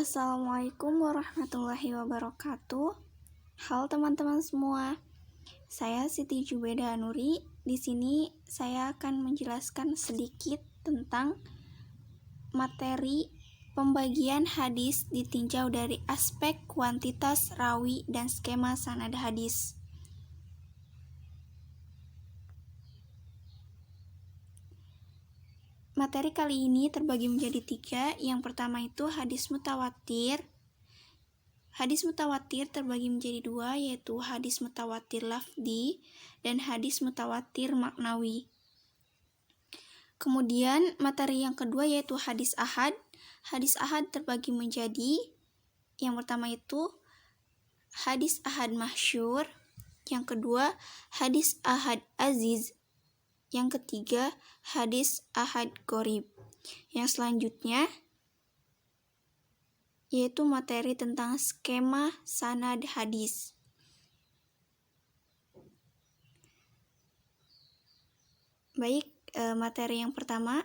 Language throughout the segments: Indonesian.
Assalamualaikum warahmatullahi wabarakatuh. Halo teman-teman semua. Saya Siti Jubeda Nuri. Di sini saya akan menjelaskan sedikit tentang materi pembagian hadis ditinjau dari aspek kuantitas rawi dan skema sanad hadis. Materi kali ini terbagi menjadi 3. Yang pertama itu hadis mutawatir. Hadis mutawatir terbagi menjadi 2, yaitu hadis mutawatir lafzi dan hadis mutawatir maknawi. Kemudian materi yang kedua yaitu hadis ahad. Hadis ahad terbagi menjadi, yang pertama itu hadis ahad masyhur, yang kedua hadis ahad aziz, yang ketiga hadis ahad gharib. Yang selanjutnya yaitu materi tentang skema sanad hadis. Baik, materi yang pertama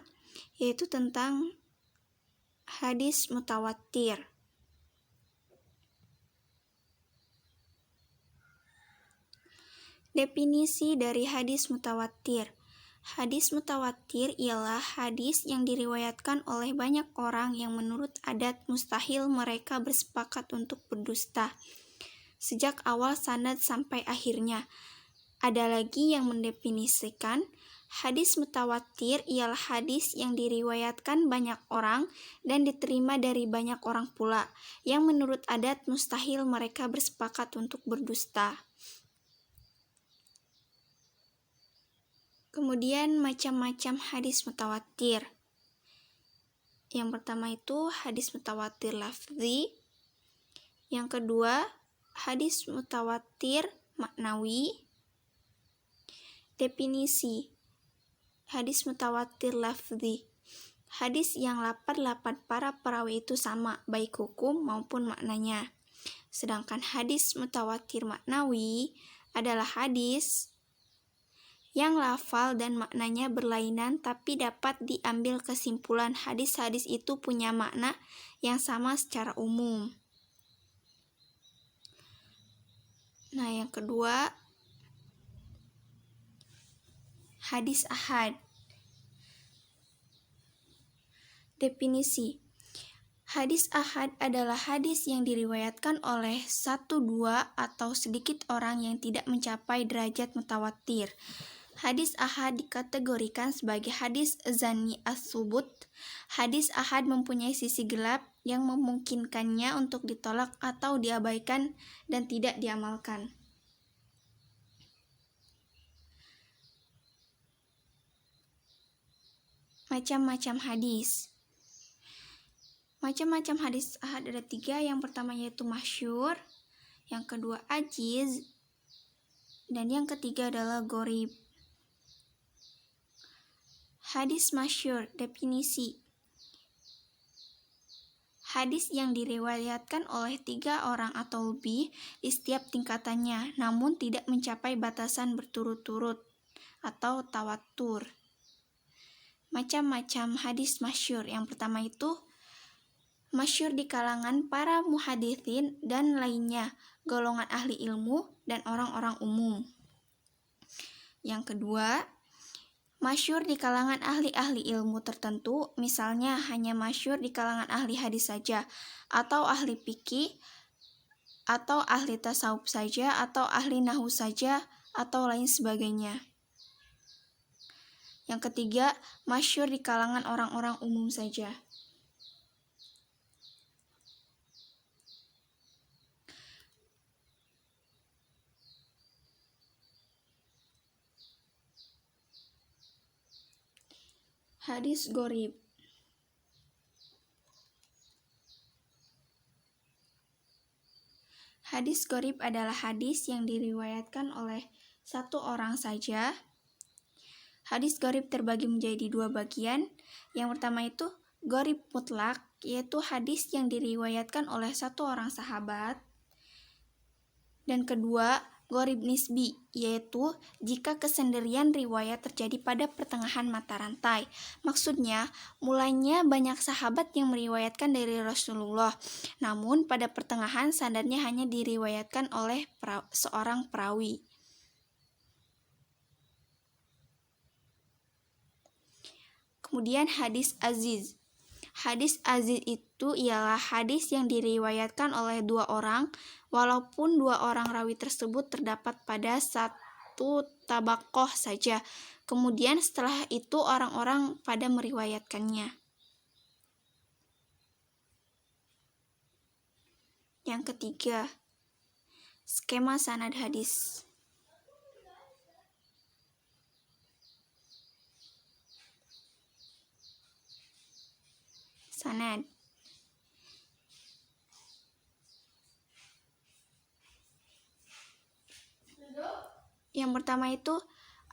yaitu tentang hadis mutawatir. Definisi dari hadis mutawatir. Hadis mutawatir ialah hadis yang diriwayatkan oleh banyak orang yang menurut adat mustahil mereka bersepakat untuk berdusta, sejak awal sanad sampai akhirnya. Ada lagi yang mendefinisikan hadis mutawatir ialah hadis yang diriwayatkan banyak orang dan diterima dari banyak orang pula, yang menurut adat mustahil mereka bersepakat untuk berdusta. Kemudian macam-macam hadis mutawatir. Yang pertama itu hadis mutawatir lafzi. Yang kedua, hadis mutawatir maknawi. Definisi hadis mutawatir lafzi. Hadis yang lafaz para perawi itu sama, baik hukum maupun maknanya. Sedangkan hadis mutawatir maknawi adalah hadis yang lafal dan maknanya berlainan, tapi dapat diambil kesimpulan hadis-hadis itu punya makna yang sama secara umum. Nah, yang kedua, hadis ahad. Definisi hadis ahad adalah hadis yang diriwayatkan oleh 1, 2, atau sedikit orang yang tidak mencapai derajat mutawatir. Hadis ahad dikategorikan sebagai hadis zanni as-subut. Hadis ahad mempunyai sisi gelap yang memungkinkannya untuk ditolak atau diabaikan dan tidak diamalkan. Macam-macam hadis. Macam-macam hadis ahad ada 3. Yang pertama yaitu masyhur, yang kedua ajiz, dan yang ketiga adalah gharib. Hadis masyhur. Definisi hadis yang diriwayatkan oleh 3 orang atau lebih di setiap tingkatannya, namun tidak mencapai batasan berturut-turut atau tawatur. Macam-macam hadis masyhur. Yang pertama itu masyhur di kalangan para muhaditsin dan lainnya, golongan ahli ilmu dan orang-orang umum. Yang kedua, masyhur di kalangan ahli-ahli ilmu tertentu, misalnya hanya masyhur di kalangan ahli hadis saja, atau ahli fikih, atau ahli tasawuf saja, atau ahli nahwu saja, atau lain sebagainya. Yang ketiga, masyhur di kalangan orang-orang umum saja. Hadis gharib. Hadis gharib adalah hadis yang diriwayatkan oleh 1 orang saja. Hadis gharib terbagi menjadi 2 bagian. Yang pertama itu gharib mutlak, yaitu hadis yang diriwayatkan oleh 1 orang sahabat. Dan kedua, Gharib nisbi, yaitu jika kesendirian riwayat terjadi pada pertengahan mata rantai. Maksudnya, mulanya banyak sahabat yang meriwayatkan dari Rasulullah, namun pada pertengahan sanadnya hanya diriwayatkan oleh seorang perawi. Kemudian hadis aziz. Hadis aziz itu ialah hadis yang diriwayatkan oleh dua orang, walaupun dua orang rawi tersebut terdapat pada satu tabaqoh saja. Kemudian setelah itu orang-orang pada meriwayatkannya. Yang ketiga, skema sanad hadis. Sanad. Yang pertama itu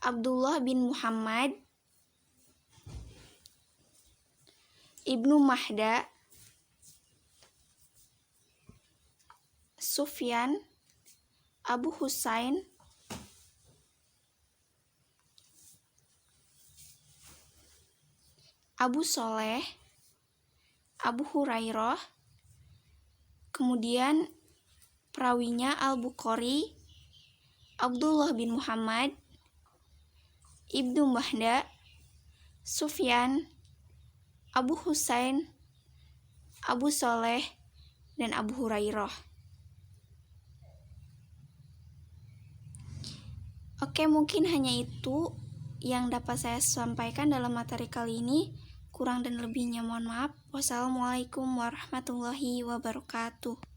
Abdullah bin Muhammad Ibnu Mahda, Sufyan, Abu Husain, Abu Soleh, Abu Hurairah, kemudian perawinya Al-Bukhari, Abdullah bin Muhammad, Ibnu Mahda, Sufyan, Abu Husain, Abu Soleh, dan Abu Hurairah. Oke, mungkin hanya itu yang dapat saya sampaikan dalam materi kali ini. Kurang dan lebihnya mohon maaf. Wassalamualaikum warahmatullahi wabarakatuh.